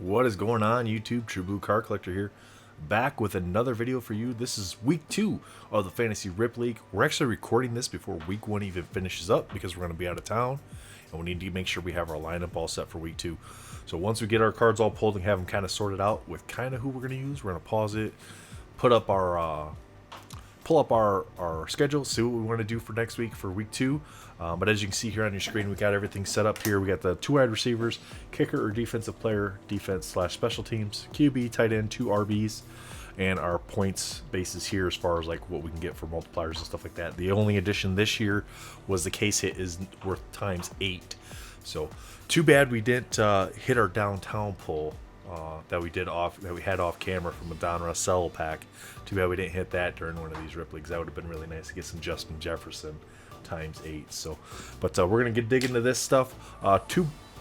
What is going on, YouTube? True Blue Card Collector here, back with another video for you. This is week 2 of the Fantasy Rip League. We're actually recording this before week 1 even finishes up because we're going to be out of town, and we need to make sure we have our lineup all set for week 2. So once we get our cards all pulled and have them kind of sorted out with kind of who we're going to use, we're going to pause it, pull up our schedule, see what we want to do for next week for week 2. But as you can see here on your screen, we got everything set up here. We got the 2 wide receivers, kicker or defensive player, defense/special teams, QB, tight end, 2 RBs, and our points bases here as far as like what we can get for multipliers and stuff like that. The only addition this year was the case hit is worth ×8. So too bad we didn't hit our downtown pull that we had off camera from a Don Russell pack. Too bad we didn't hit that during one of these Rip Leagues. That would have been really nice to get some Justin Jefferson ×8. So, but we're gonna dig into this stuff. We're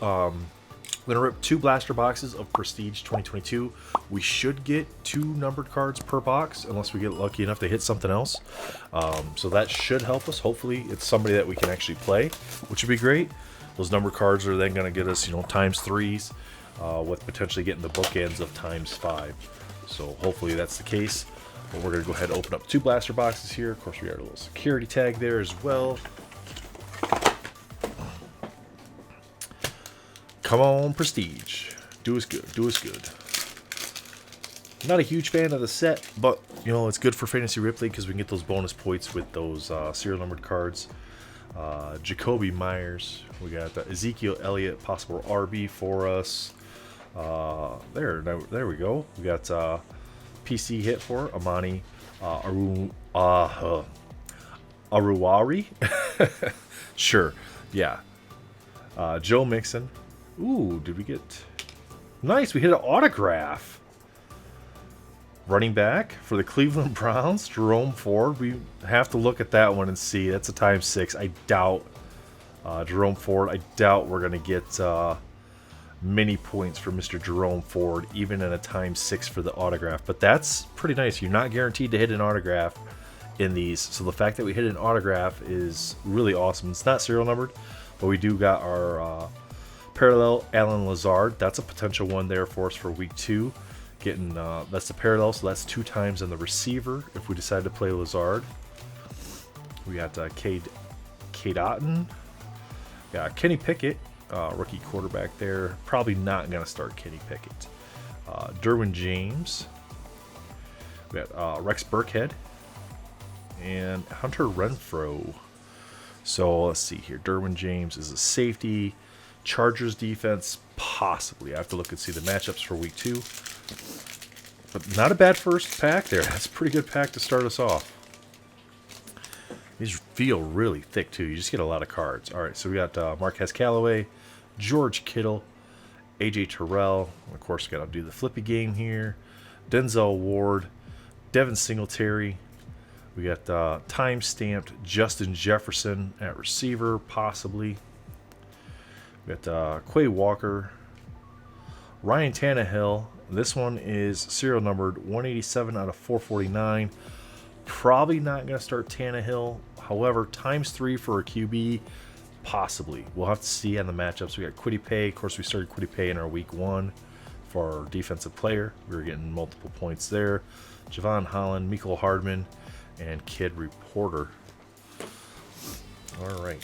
gonna rip 2 blaster boxes of Prestige 2022. We should get 2 numbered cards per box unless we get lucky enough to hit something else. So that should help us. Hopefully it's somebody that we can actually play, which would be great. Those numbered cards are then gonna get us, ×3s, with potentially getting the bookends of ×5. So hopefully that's the case. But we're going to go ahead and open up 2 blaster boxes here. Of course, we got a little security tag there as well. Come on, Prestige. Do us good. Do us good. Not a huge fan of the set, but, it's good for Fantasy Rip League because we can get those bonus points with those serial numbered cards. Jacoby Myers. We got Ezekiel Elliott, possible RB for us. There we go. We got PC hit for Amani Aruwari. Sure, yeah. Joe Mixon. Ooh, did we get... Nice, we hit an autograph. Running back for the Cleveland Browns, Jerome Ford. We have to look at that one and see. That's a ×6. I doubt Jerome Ford. I doubt we're going to get many points for Mr. Jerome Ford, even in a ×6 for the autograph. But that's pretty nice. You're not guaranteed to hit an autograph in these. So the fact that we hit an autograph is really awesome. It's not serial numbered, but we do got our parallel Alan Lazard. That's a potential one there for us for week 2. Getting that's the parallel, so that's 2 times on the receiver if we decide to play Lazard. We got Cade Otten. Got Kenny Pickett, rookie quarterback there. Probably not going to start Kenny Pickett. Derwin James. We got Rex Burkhead. And Hunter Renfrow. So let's see here. Derwin James is a safety. Chargers defense, possibly. I have to look and see the matchups for week 2. But not a bad first pack there. That's a pretty good pack to start us off. These feel really thick, too. You just get a lot of cards. All right, so we got Marquez Callaway, George Kittle, AJ Terrell. Of course, we got to do the flippy game here. Denzel Ward, Devin Singletary. We got time-stamped Justin Jefferson at receiver, possibly. We got Quay Walker, Ryan Tannehill. This one is serial numbered 187 out of 449. Probably not going to start Tannehill. However, ×3 for a QB, possibly. We'll have to see on the matchups. We got Kwity Paye. Of course, we started Kwity Paye in our week 1 for our defensive player. We were getting multiple points there. Javon Holland, Mecole Hardman, and Kid Reporter. All right.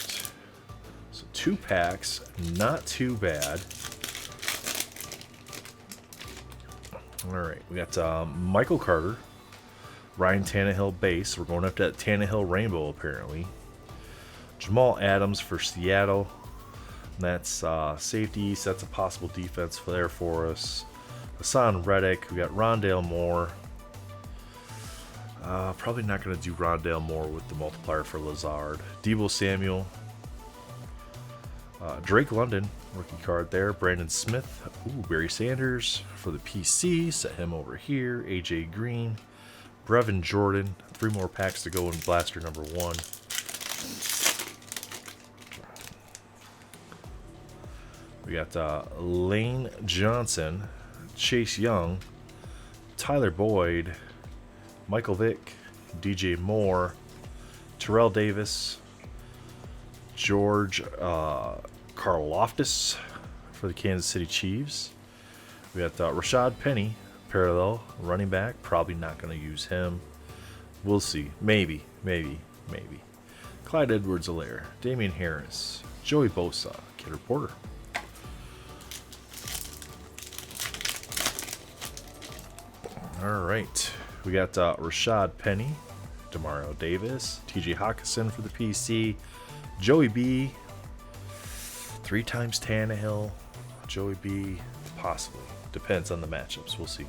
So 2 packs, not too bad. All right, we got Michael Carter, Ryan Tannehill base. We're going up to that Tannehill rainbow, apparently. Jamal Adams for Seattle. That's safety. So that's a possible defense there for us. Hassan Reddick. We got Rondale Moore. Probably not going to do Rondale Moore with the multiplier for Lazard. Deebo Samuel. Drake London, rookie card there. Brandon Smith. Ooh, Barry Sanders for the PC. Set him over here. AJ Green. Brevin Jordan. 3 more packs to go in blaster number 1. We got Lane Johnson. Chase Young. Tyler Boyd. Michael Vick. DJ Moore. Terrell Davis. George Karlaftis for the Kansas City Chiefs. We got Rashad Penny, parallel running back. Probably not going to use him. We'll see. Maybe. Clyde Edwards-Helaire, Damian Harris, Joey Bosa, Kid Reporter. All right. We got Rashad Penny, Demario Davis, TJ Hawkinson for the PC, Joey B, 3 times Tannehill, Joey B, possibly. Depends on the matchups. We'll see.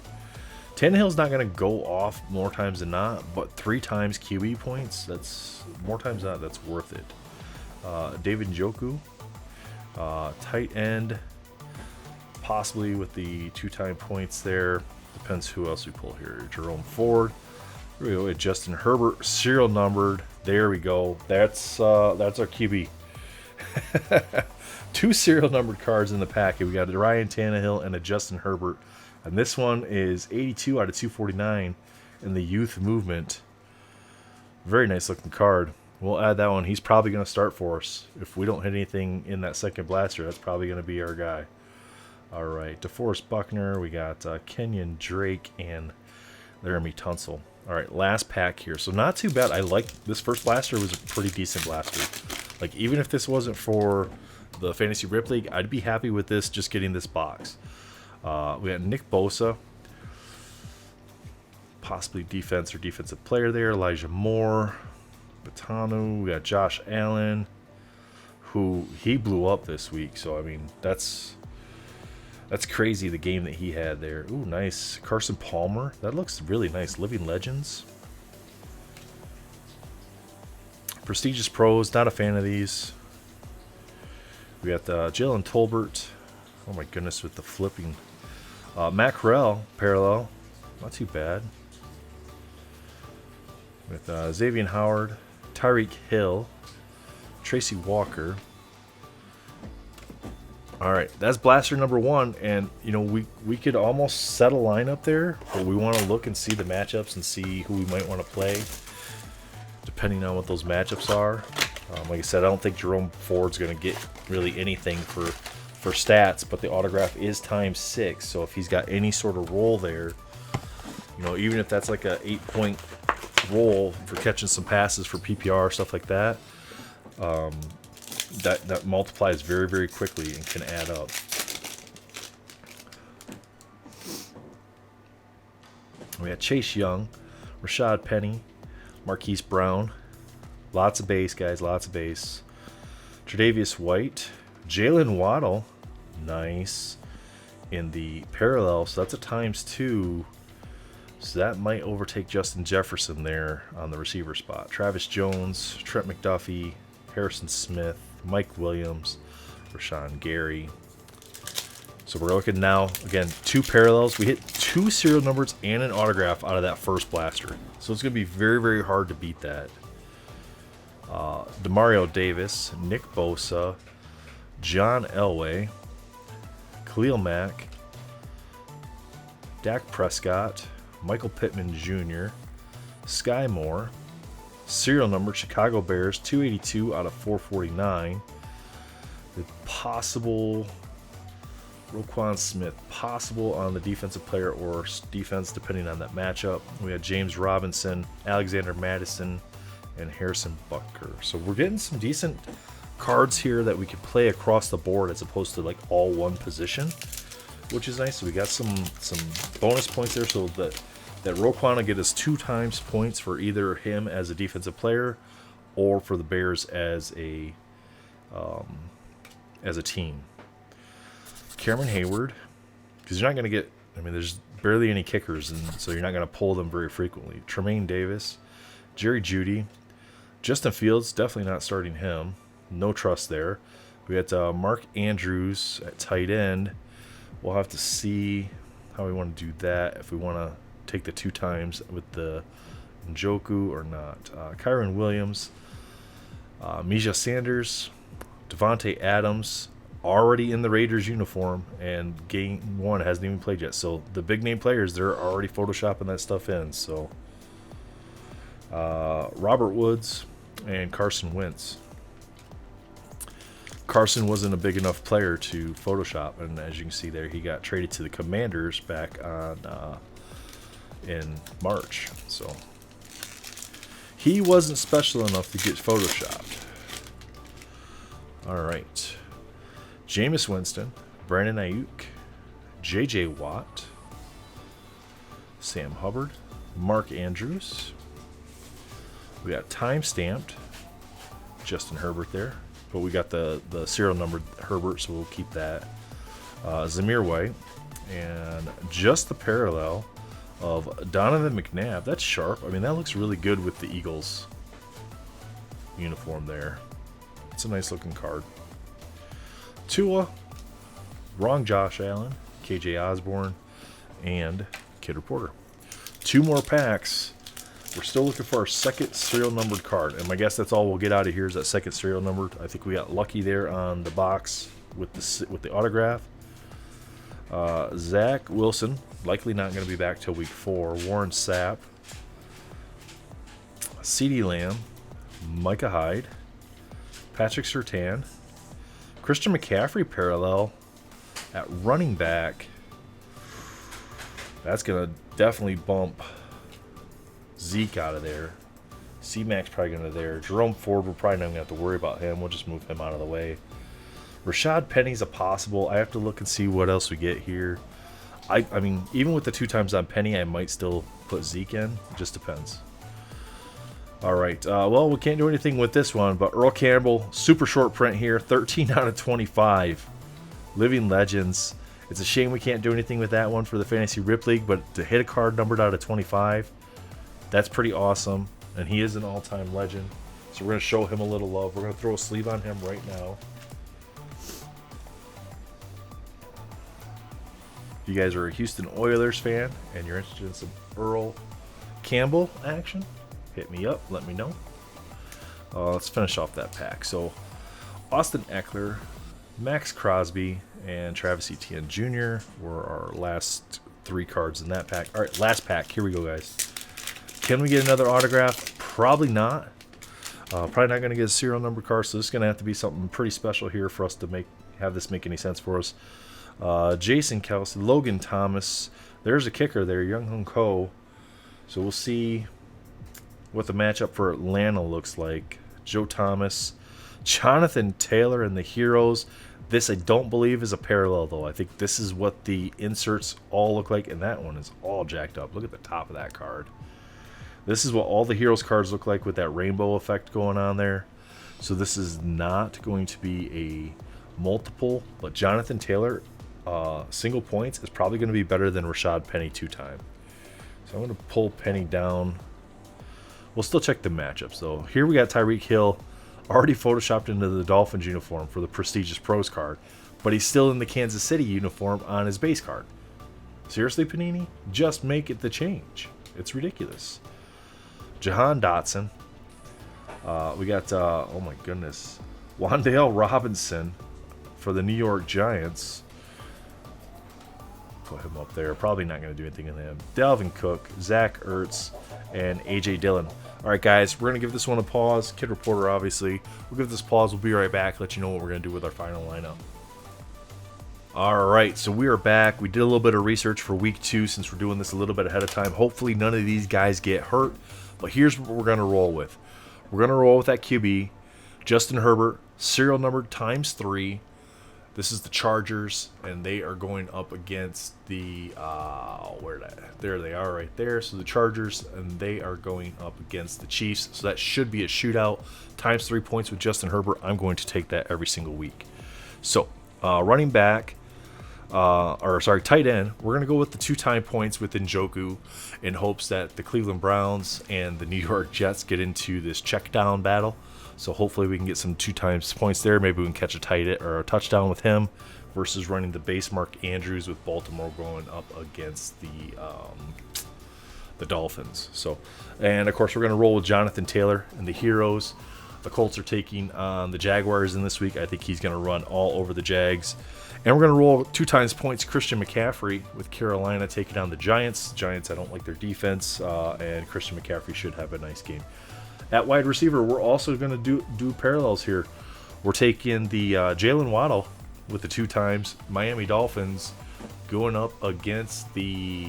Tannehill's not going to go off more times than not, but 3 times QB points, that's more times than not, that's worth it. David Njoku, tight end, possibly with the 2-time points there. Depends who else we pull here. Jerome Ford. Here we go. Justin Herbert, serial numbered. There we go. That's our QB. 2 serial numbered cards in the packet. We got a Ryan Tannehill and a Justin Herbert. And this one is 82 out of 249 in the youth movement. Very nice looking card. We'll add that one. He's probably going to start for us. If we don't hit anything in that second blaster, that's probably going to be our guy. All right. DeForest Buckner. We got Kenyon Drake and Laramie Tunsil. All right. Last pack here. So not too bad. I like this first blaster. Was a pretty decent blaster. Like, even if this wasn't for the Fantasy Rip League, I'd be happy with this, just getting this box. We got Nick Bosa, possibly defense or defensive player there. Elijah Moore, Batanu. We got Josh Allen, who he blew up this week. So I mean, that's crazy, the game that he had there. Ooh, nice. Carson Palmer, that looks really nice. Living Legends, Prestigious Pros. Not a fan of these. We got Jalen Tolbert. Oh my goodness, with the flipping. Matt Corral, parallel. Not too bad. With Xavier Howard, Tyreek Hill, Tracy Walker. All right, that's blaster number 1. And, you know, we could almost set a lineup there, but we want to look and see the matchups and see who we might want to play, depending on what those matchups are. Like I said, I don't think Jerome Ford's going to get really anything for stats, but the autograph is ×6, so if he's got any sort of roll there, you know, even if that's like a 8-point roll for catching some passes for PPR, stuff like that, that multiplies very, very quickly and can add up. We got Chase Young, Rashad Penny, Marquise Brown. Lots of base, guys, lots of base. Tre'Davious White, Jalen Waddle, nice, in the parallel, so that's a ×2, so that might overtake Justin Jefferson there on the receiver spot. Travis Jones, Trent McDuffie, Harrison Smith, Mike Williams, Rashawn Gary. So we're looking now, again, 2 parallels. We hit 2 serial numbers and an autograph out of that first blaster, so it's going to be very, very hard to beat that. Demario Davis, Nick Bosa, John Elway, Khalil Mack, Dak Prescott, Michael Pittman Jr., Sky Moore, serial number Chicago Bears, 282 out of 449. The possible Roquan Smith, possible on the defensive player or defense, depending on that matchup. We had James Robinson, Alexander Madison, and Harrison Butker. So we're getting some decent cards here that we can play across the board as opposed to like all one position, which is nice. So we got some bonus points there, so that Roquan will get us 2 times points for either him as a defensive player or for the Bears as a team. Cameron Hayward, because you're not going to get, I mean, there's barely any kickers, and so you're not going to pull them very frequently. Tremaine Davis, Jerry Jeudy, Justin Fields, definitely not starting him. No trust there. We got Mark Andrews at tight end. We'll have to see how we want to do that, if we want to take the 2 times with the Njoku or not. Kyron Williams, Mija Sanders, Devontae Adams, already in the Raiders uniform, and game 1 hasn't even played yet. So the big name players, they're already photoshopping that stuff in. So Robert Woods and Carson Wentz. Carson wasn't a big enough player to Photoshop, and as you can see there, he got traded to the Commanders back on in March. So he wasn't special enough to get Photoshopped. All right, Jameis Winston, Brandon Ayuk, J.J. Watt, Sam Hubbard, Mark Andrews. We got time-stamped Justin Herbert there, but we got the serial numbered Herbert, so we'll keep that. Zamir White, and just the parallel of Donovan McNabb. That's sharp. I mean, that looks really good with the Eagles uniform there. It's a nice looking card. Tua, wrong Josh Allen, KJ Osborne, and Kid Reporter. 2 more packs. We're still looking for our second serial numbered card, and my guess that's all we'll get out of here is that second serial numbered. I think we got lucky there on the box with the autograph. Zach Wilson, likely not going to be back till week 4. Warren Sapp, CeeDee Lamb, Micah Hyde, Patrick Surtain, Christian McCaffrey parallel at running back. That's going to definitely bump Zeke out of there. C-Mac's probably going to there. Jerome Ford, we're probably not going to have to worry about him. We'll just move him out of the way. Rashad Penny's a possible. I have to look and see what else we get here. I mean, even with the 2 times on Penny, I might still put Zeke in. It just depends. All right. Well, we can't do anything with this one, but Earl Campbell, super short print here. 13 out of 25. Living Legends. It's a shame we can't do anything with that one for the Fantasy Rip League, but to hit a card numbered out of 25, that's pretty awesome. And he is an all-time legend. So we're going to show him a little love. We're going to throw a sleeve on him right now. If you guys are a Houston Oilers fan and you're interested in some Earl Campbell action, hit me up. Let me know. Let's finish off that pack. So Austin Eckler, Max Crosby, and Travis Etienne Jr. were our last 3 cards in that pack. All right, last pack. Here we go, guys. Can we get another autograph? Probably not. Probably not going to get a serial number card, so this is going to have to be something pretty special here for us to have this make any sense for us. Jason Kelsey, Logan Thomas. There's a kicker there, Young Hung Ko. So we'll see what the matchup for Atlanta looks like. Joe Thomas, Jonathan Taylor, and the Heroes. This I don't believe is a parallel, though. I think this is what the inserts all look like, and that one is all jacked up. Look at the top of that card. This is what all the Heroes cards look like with that rainbow effect going on there. So this is not going to be a multiple, but Jonathan Taylor single points is probably going to be better than Rashad Penny 2-time. So I'm going to pull Penny down. We'll still check the matchups, though. Here we got Tyreek Hill already photoshopped into the Dolphins uniform for the prestigious pros card, but he's still in the Kansas City uniform on his base card. Seriously, Panini? Just make it the change. It's ridiculous. Jahan Dotson. We got, oh my goodness, Wan'Dale Robinson for the New York Giants. Put him up there. Probably not going to do anything in him. Dalvin Cook, Zach Ertz, and A.J. Dillon. All right, guys, we're going to give this one a pause. Kid Reporter, obviously. We'll give this a pause. We'll be right back. Let you know what we're going to do with our final lineup. All right, so we are back. We did a little bit of research for week 2 since we're doing this a little bit ahead of time. Hopefully none of these guys get hurt, but here's what we're going to roll with. We're going to roll with that QB, Justin Herbert, serial number ×3. This is the Chargers, and they are going up against the, there they are right there. So the Chargers, and they are going up against the Chiefs. So that should be a shootout. ×3 points with Justin Herbert. I'm going to take that every single week. So running back, tight end, we're going to go with the 2-time points with Njoku in hopes that the Cleveland Browns and the New York Jets get into this check down battle. So hopefully we can get some 2-time points there. Maybe we can catch a touchdown with him versus running the base Mark Andrews with Baltimore going up against the Dolphins. So, and of course we're going to roll with Jonathan Taylor and the Heroes. The Colts are taking on the Jaguars in this week. I think he's going to run all over the Jags. And we're going to roll 2-time points Christian McCaffrey with Carolina taking on the Giants. Giants, I don't like their defense, and Christian McCaffrey should have a nice game. At wide receiver, we're also going to do parallels here. We're taking the Jalen Waddle with the 2 times Miami Dolphins going up against the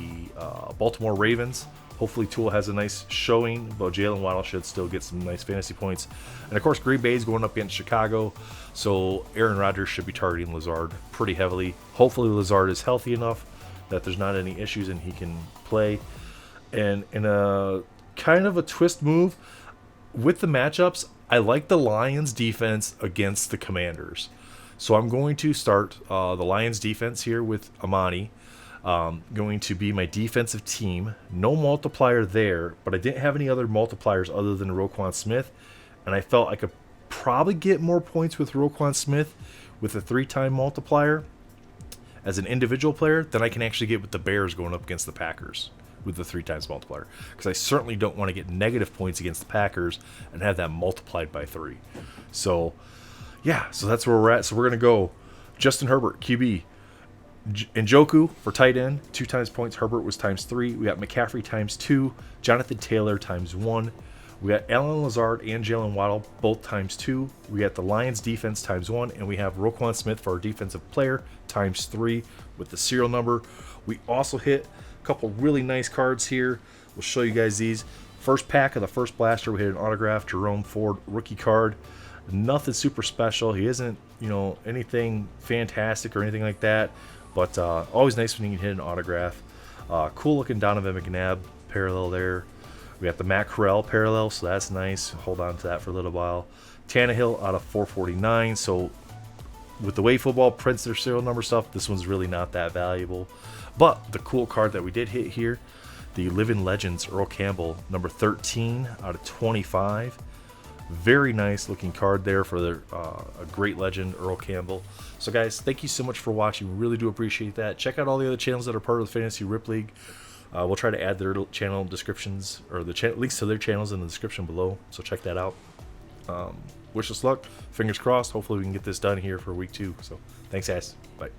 Baltimore Ravens. Hopefully Tua has a nice showing, but Jalen Waddle should still get some nice fantasy points. And of course, Green Bay is going up against Chicago, so Aaron Rodgers should be targeting Lazard pretty heavily. Hopefully Lazard is healthy enough that there's not any issues and he can play. And in a kind of a twist move with the matchups, I like the Lions defense against the Commanders. So I'm going to start the Lions defense here with Amani. Going to be my defensive team. No multiplier there, but I didn't have any other multipliers other than Roquan Smith. And I felt I could probably get more points with Roquan Smith with a 3-time multiplier as an individual player than I can actually get with the Bears going up against the Packers with the 3 times multiplier. Because I certainly don't want to get negative points against the Packers and have that multiplied by 3. So, yeah, so that's where we're at. So we're going to go Justin Herbert, QB. Njoku for tight end, 2 times points. Herbert was times 3. We got McCaffrey times 2. Jonathan Taylor times 1. We got Allen Lazard and Jalen Waddle both times 2. We got the Lions defense times 1. And we have Roquan Smith for our defensive player times 3 with the serial number. We also hit a couple really nice cards here. We'll show you guys these. First pack of the first blaster, we hit an autograph Jerome Ford rookie card. Nothing super special. He isn't, anything fantastic or anything like that. But always nice when you can hit an autograph. Cool looking Donovan McNabb parallel there. We got the Matt Corral parallel, so that's nice. Hold on to that for a little while. Tannehill out of 449. So with the way football prints their serial number stuff, this one's really not that valuable. But the cool card that we did hit here, the Living Legends Earl Campbell, number 13 out of 25. Very nice looking card there for a great legend, Earl Campbell. So guys, thank you so much for watching. We really do appreciate that. Check out all the other channels that are part of the Fantasy Rip League. We'll try to add their channel descriptions or the links to their channels in the description below. So check that out. Wish us luck. Fingers crossed. Hopefully we can get this done here for week 2. So thanks guys. Bye.